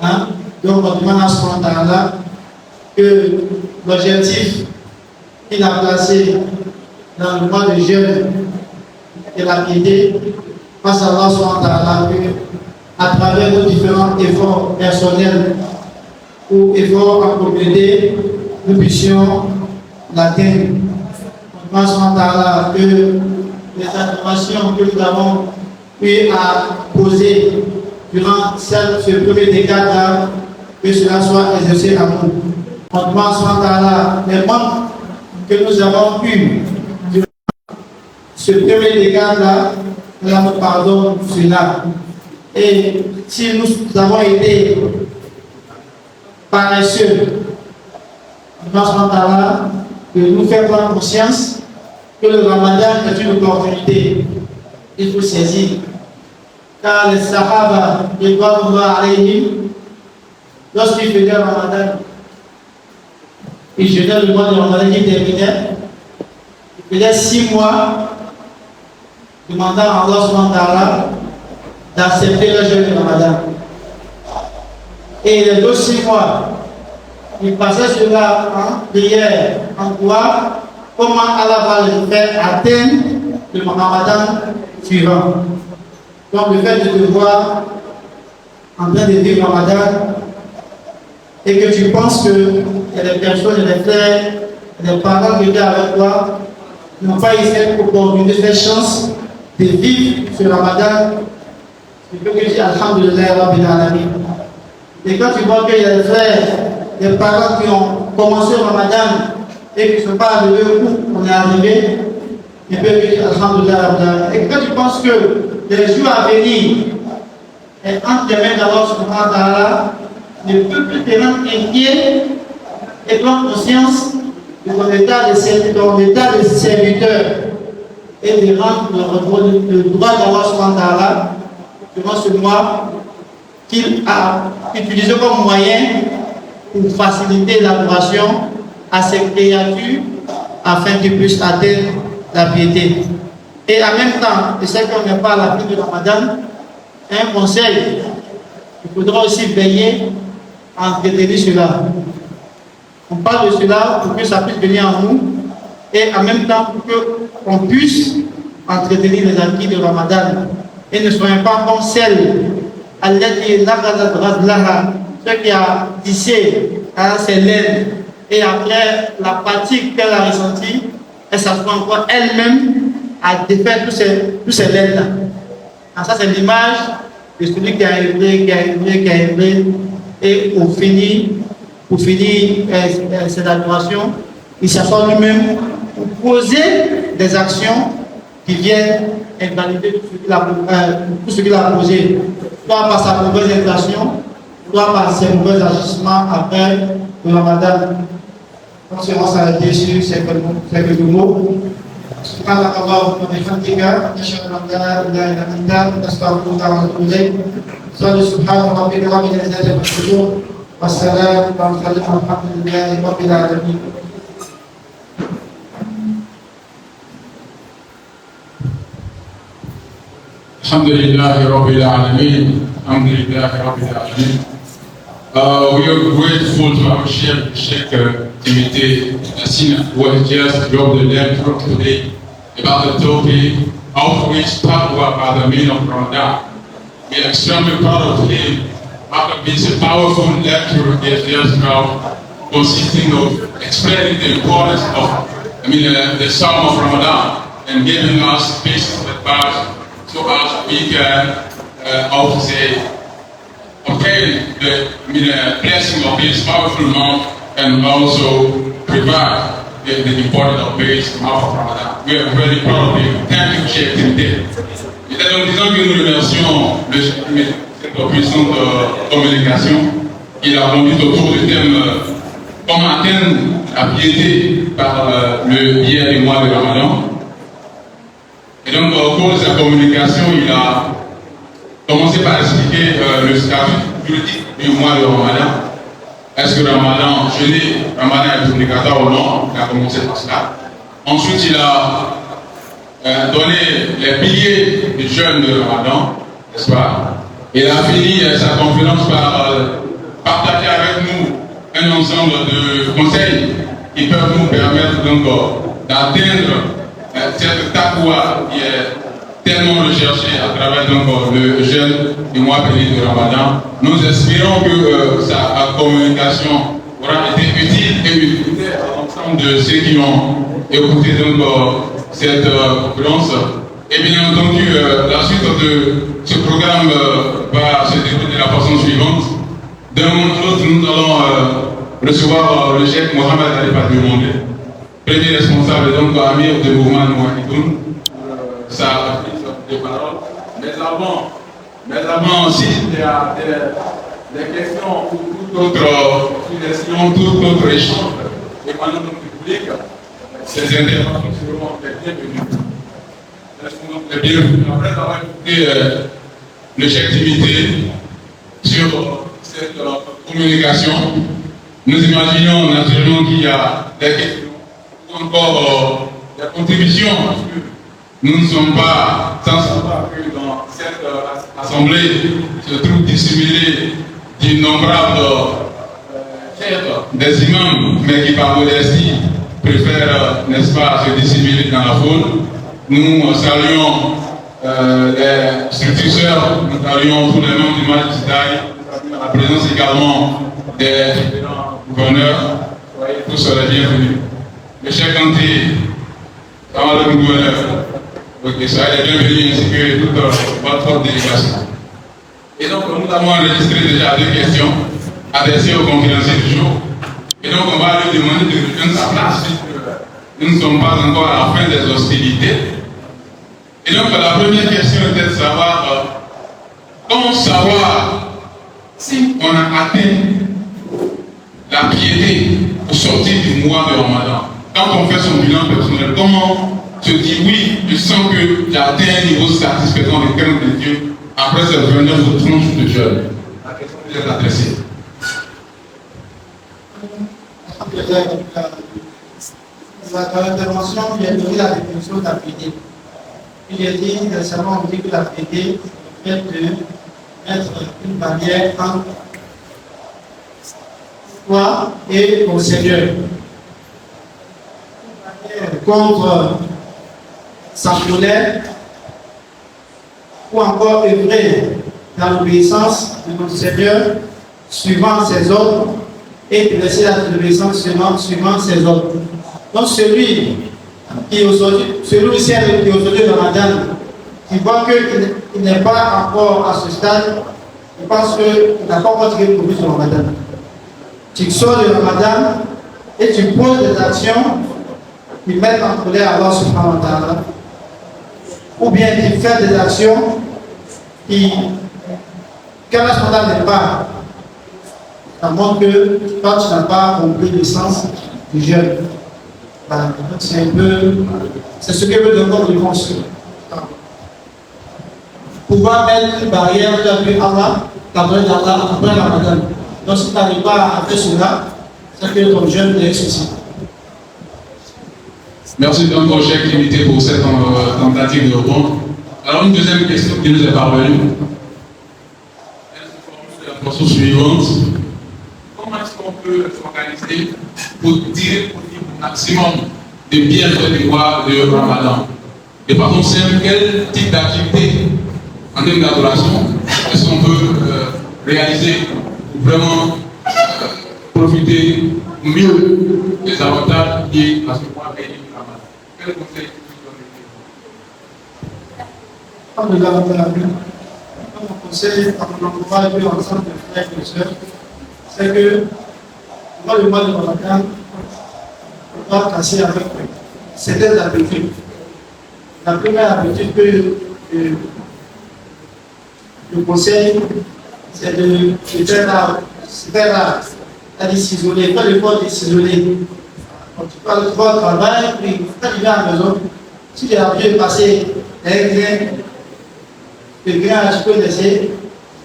Hein? Donc on demande à ce moment-là que l'objectif qu'il a placé dans le mois de jeûne et la piété, face à Allah subhanahu à travers nos différents efforts personnels ou efforts en communauté, nous puissions l'atteindre. On demande que les informations que nous avons eu à poser durant ce premier décade-là, que cela soit exercé à nous. On demande les membres que nous avons eus durant ce premier décade-là, nous nous pardonne cela. Et si nous avons été paresseux, on demande de nous faire prendre conscience que le Ramadan est une opportunité. Il faut saisir. Car les Sahaba, lorsqu'ils faisaient le Ramadan, ils jeûnaient le mois de Ramadan qui terminait. Ils faisaient 6 mois, demandant à Allah subhanahu wa ta'ala d'accepter le jeûne de Ramadan. Et les 2-6 mois, ils passaient cela en prière, en quoi, comment Allah va les faire atteindre le Ramadan suivant. Donc le fait de te voir en train de vivre Ramadan et que tu penses que il y a des personnes, des frères, des parents qui étaient avec toi, n'ont pas eu cette opportunité, cette chance de vivre ce Ramadan, tu peux que dire Alhamdulillah Rabbil Alamin. Et quand tu vois qu'il y a des frères, des parents qui ont commencé le Ramadan et qui ne sont pas arrivés au bout, on est arrivé, tu peux que dire Alhamdulillah Rabbil Alamin. Et quand tu penses que les jours à venir est entre les mains d'Allah subhanahu wa ta'ala, ne peut plus te rendre inquiet et prendre conscience de ton état de serviteur et de rendre le droit d'Allah subhanahu wa ta'ala durant ce mois qu'il a utilisé comme moyen pour faciliter l'adoration à ses créatures afin qu'ils puissent atteindre la piété. Et en même temps, et c'est qu'on n'est pas à la fin du Ramadan, un conseil, il faudra aussi veiller à entretenir cela. On parle de cela pour que ça puisse venir en nous et en même temps pour qu'on puisse entretenir les acquis du Ramadan et ne soyons pas comme celle celle qui a tissé ses laines et après la fatigue qu'elle a ressentie, elle s'assoit encore elle-même à défaire tous ces laines-là. Ça, c'est l'image de celui qui a œuvré, et pour finir cette adoration, il s'assoit lui-même pour poser des actions qui viennent invalider tout ce qu'il a posé, soit par sa mauvaise intention, soit par ses mauvais agissements après le Ramadan. On va s'arrêter sur ces quelques mots. سبحانك اللهم وبحمدك نشهد ان لا اله الا انت نستغفرك ونتوب اليك صل سبحان ربك رب العزه عما يصفون والسلام على المرسلين والحمد لله رب العالمين. الحمد لله رب العالمين. الحمد لله رب العالمين. We are grateful to our Sheikh Timothy Nassina, who has just dropped the lecture today about the topic of which taqwa by the meaning of Ramadan. We are extremely proud of him after this powerful lecture he has just dropped, consisting of explaining the importance of the Psalm of Ramadan and giving us pieces of advice so as we can obtain the blessing of this powerful month and also provide the importance of this month of Ramadan. We are very proud of him. Thank you, Cheikh Timothy. Et en disant que nous remercions cette puissante communication, il a rendu autour du thème comment atteindre la piété par le biais du mois de Ramadan. Et donc, au cours de sa communication, il a commencé par expliquer le statut juridique du mois de Ramadan. Est-ce que Ramadan, jeûner, Ramadan est obligatoire ou non? Il a commencé par cela. Ensuite, il a donné les piliers du jeûne de Ramadan, n'est-ce pas? Il a fini sa conférence par partager avec nous un ensemble de conseils qui peuvent nous permettre donc d'atteindre cette taqwa qui est tellement recherchée à travers donc, le jeûne du mois béni de Ramadan. Nous espérons que sa communication aura été utile et utilitaire à l'ensemble de ceux qui ont écouté donc, cette conférence. Et bien entendu, la suite de ce programme va se dérouler de la façon suivante. D'un moment à l'autre, nous allons recevoir le cheikh Mohamed Ali Fadil, premier responsable donc amir du mouvement Mouahidoun, sa prise de parole. Mais avant aussi, il y a des questions ou toute autre suggestion, tout autre échange émanant du public. Ces interventions seront les bienvenues. Après avoir écouté le chef d'unité sur cette communication, nous imaginons naturellement qu'il y a des questions ou encore des contributions. Nous ne sommes pas sans savoir que dans cette assemblée se trouvent dissimulés d'innombrables chefs des imams, mais qui par modestie préfèrent, n'est-ce pas, se dissimuler dans la foule. Nous saluons les structures, nous saluons tous les membres du Majlis, la présence également des gouverneurs. Soyez tous les bienvenus. Le chef Kanté, le gouverneur, soyez les bienvenus ainsi que toute votre délégation. Et donc, nous avons enregistré déjà 2 questions adressées aux conférenciers du jour. Et donc, on va lui demander de reprendre sa place, puisque nous ne sommes pas encore à la fin des hostilités. Et donc, la première question était de savoir comment savoir si on a atteint la piété pour sortir du mois de Ramadan. Quand on fait son bilan personnel, comment se dire oui, je sens que j'ai atteint un niveau satisfaisant des craintes de Dieu après ces 29 ou 30 jours de jeûne? La question vous est adressée. Dans l'intervention, il y a donné la définition de la piété. Il a dit récemment, on dit que la piété, c'est le fait de mettre une barrière entre toi et ton Seigneur. Une barrière contre sa colère, ou encore œuvrer dans l'obéissance de notre Seigneur, suivant ses ordres, et de laisser la désobéissance suivant ses ordres. Donc celui qui est aujourd'hui dans Ramadan, qui voit qu'il n'est pas encore à ce stade, il pense qu'il n'a pas encore tiré le profit de Ramadan. Tu sors de Ramadan et tu poses des actions qui mettent en colère Allah subhanahu wa ta'ala, ou bien tu fais des actions qui, quand Allah n'est pas, ça montre que toi tu n'as pas compris l'essence du jeûne. C'est ce que veut demander le conseil. Pouvoir mettre une barrière avec Allah, après Ramadan. Donc si tu n'arrives pas à faire cela, c'est que ton jeûne est ceci. Merci donc au chef limité pour cette tentative de répondre. Alors une deuxième question qui nous est parvenue. La question suivante. Comment est-ce qu'on peut s'organiser pour tirer au maximum de bienfaits du mois de Ramadan? Et par conséquent, quel type d'activité en termes d'adoration est-ce qu'on peut réaliser pour vraiment profiter mieux des avantages liés à ce mois béni du Ramadan? Quel conseil vous donnez? Mon conseil, on encourage ensemble de frères et de sœurs, c'est que dans le mois de Ramadan, on doit casser avec certaines habitudes. La première habitude que je conseille, c'est de faire d'aller s'isoler, faire l'effort de s'isoler. Quand tu vas au travail, puis quand tu viens à la maison, si tu as pu passer un grain, le grain, tu peux laisser,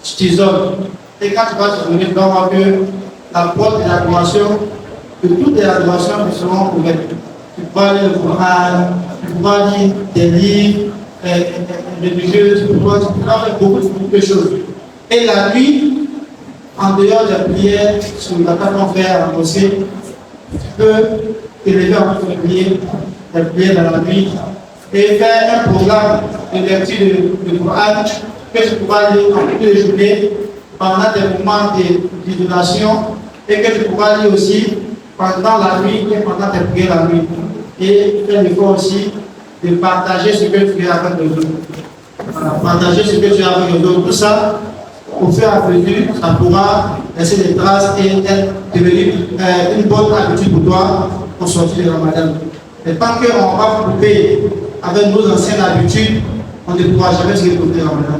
tu t'isoles. Et quand tu vas t'isoler, tu vas voir que la porte de l'adoration, que toutes les adorations seront ouvertes. Tu pourras lire le Coran, tu pourras lire des livres religieux, tu pourras faire beaucoup de choses. Et la nuit, en dehors des prières, sur la table qu'on fait à la mosquée, tu peux élever en prière, des prières dans la nuit, et faire un programme de lecture de Coran que tu pourras lire en toutes les journées pendant des moments d'isolation et que tu pourras lire aussi pendant la nuit et pendant tes prières la nuit. Et faire l'effort aussi de partager ce que tu as avec les autres. Voilà, partager ce que tu as avec les autres. Tout ça, au fur et à mesure, ça pourra laisser des traces et devenir une bonne habitude pour toi pour sortir de Ramadan. Et tant qu'on va couper avec nos anciennes habitudes, on ne pourra jamais se retrouver Ramadan.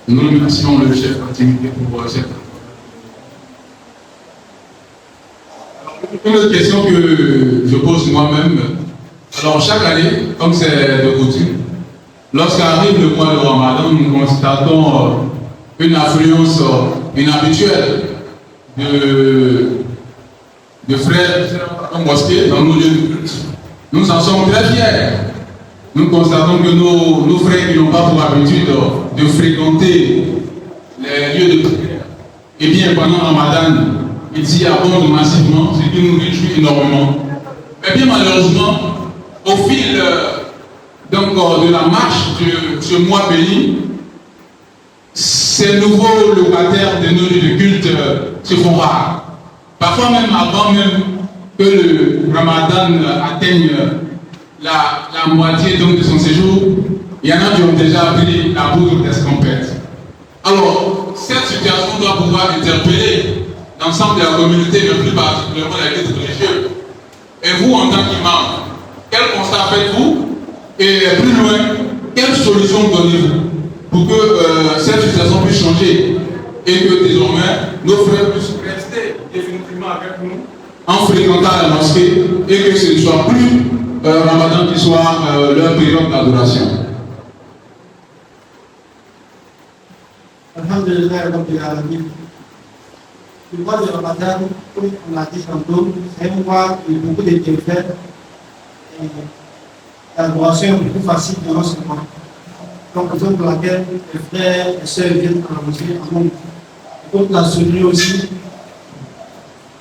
Nous remercions le chef d'activité pour cette. Une autre question que je pose moi-même. Alors, chaque année, comme c'est de coutume, lorsqu'arrive le mois de Ramadan, nous constatons une affluence inhabituelle de frères en mosquée dans nos lieux de culte. Nous en sommes très fiers. Nous constatons que nos frères qui n'ont pas pour habitude de fréquenter les lieux de prière, et bien pendant Ramadan, ils y abondent massivement, ce qui nous réjouit énormément. Mais bien malheureusement, au fil de la marche de ce mois béni, ces nouveaux locataires de nos lieux de culte se font rares. Parfois même avant même que le Ramadan atteigne la moitié donc de son séjour, il y en a qui ont déjà pris la poudre d'escampette. Alors, cette situation doit pouvoir interpeller l'ensemble de la communauté, mais plus particulièrement les guides religieux. Et vous, en tant qu'imam, quel constat faites-vous? Et plus loin, quelle solution donnez-vous pour que cette situation puisse changer et que désormais nos frères puissent rester définitivement avec nous en fréquentant la mosquée et que ce ne soit plus Ramadan qui soit leur période d'adoration? Alhamdulillah, le mois de Ramadan, comme on l'a dit tantôt, c'est un mois de beaucoup de bienfaits. L'adoration est plus facile dans ce mois. Donc, raison pour laquelle les frères et sœurs viennent à la mosquée en nombre. Donc, la souligne aussi,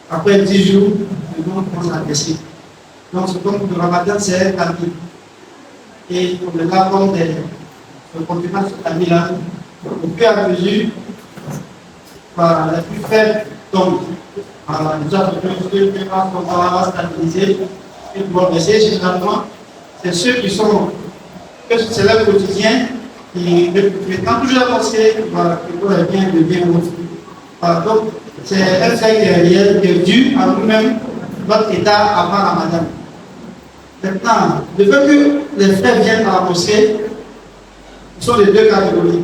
après 10 jours, le monde commence à baisser. Donc, le Ramadan, c'est un calcul. Et on est là comme le continent sur la Milan, au fur et à mesure, par la plus faible tombe. Nous avons qu'on va stabiliser et pouvoir baisser. Généralement, c'est ceux qui sont, que c'est leur quotidien, qui quand toujours la mosquée, qui bien de bien autre. Donc, c'est un fait qui est réel, qui est dû à nous-mêmes, notre état avant Ramadan. Maintenant, le fait que les frères viennent à la mosquée, ce sont les deux catégories.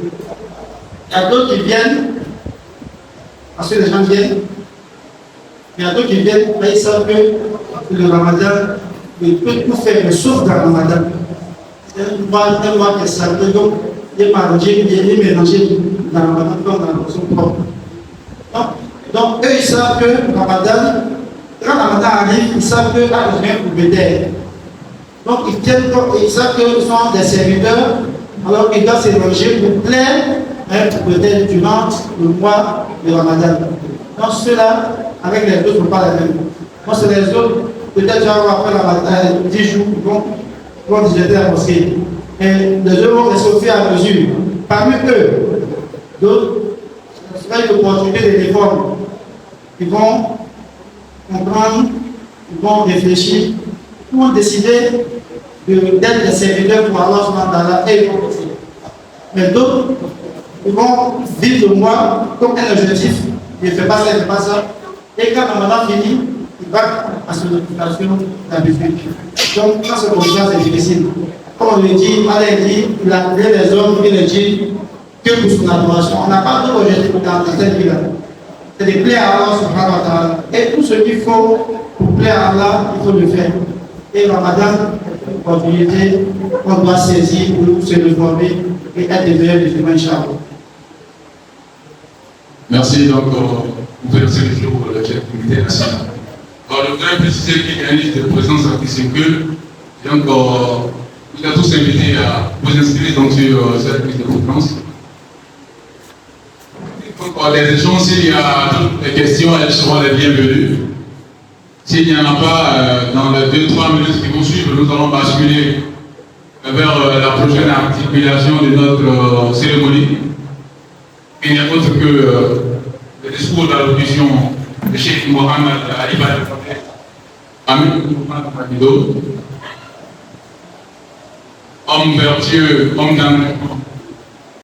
Il y a d'autres qui viennent, parce que les gens viennent. Il y a d'autres qui viennent, mais ils savent que le Ramadan, il peut tout faire, mais sauf dans le Ramadan. C'est un mois qui est sacré, donc il est mélangé dans le Ramadan comme dans la notion propre. Donc, eux, ils savent que le Ramadan, quand le Ramadan arrive, ils savent que là, ils viennent pour Bédère. Donc, ils viennent, ils savent qu'ils sont des serviteurs, alors qu'ils doivent se manger pour plaire peut-être durant le mois de Ramadan. Donc, ceux-là, avec les autres, ne sont pas les mêmes. Moi, c'est les autres, peut-être après la 10 jours, vont visiter la mosquée. Et les autres vont rester au fur et à mesure. Parmi eux, d'autres, ce sera une opportunité de réforme. Ils vont comprendre, ils vont réfléchir, ils vont décider d'être des serviteurs pour Allah et ils vont réussir. Mais d'autres, ils vont vivre le mois comme un objectif. Il ne fait pas ça, il ne fait pas ça. Et quand Ramadan finit, il va à son occupation d'habitude. Donc, quand c'est comme ça, c'est difficile. Comme on le dit, Allah dit, il a créé les hommes et les djinns que pour son adoration. On n'a pas de rejet dans cette vie-là. C'est de plaire à Allah subhanahu wa ta'ala. Et tout ce qu'il faut pour plaire à Allah, il faut le faire. Et Ramadan, c'est une opportunité qu'on doit saisir pour nous se réformer et être des meilleurs musulmans, Inch'Allah. Merci. Donc, vous pouvez lancer les jours pour le comité national. Alors, je voudrais préciser qu'il y a une liste de présence qui circule. Donc, vous êtes tous invités à vous inscrire donc, sur cette liste de présence. Donc, les échanges, s'il y a des questions, elles seront les bienvenues. S'il n'y en a pas, dans les 2-3 minutes qui vont suivre, nous allons basculer vers la prochaine articulation de notre cérémonie. Il n'y a autre que le discours d'allocution de Cheikh Mohamed Ali Amin Mohamed, homme vertueux, homme d'engagement,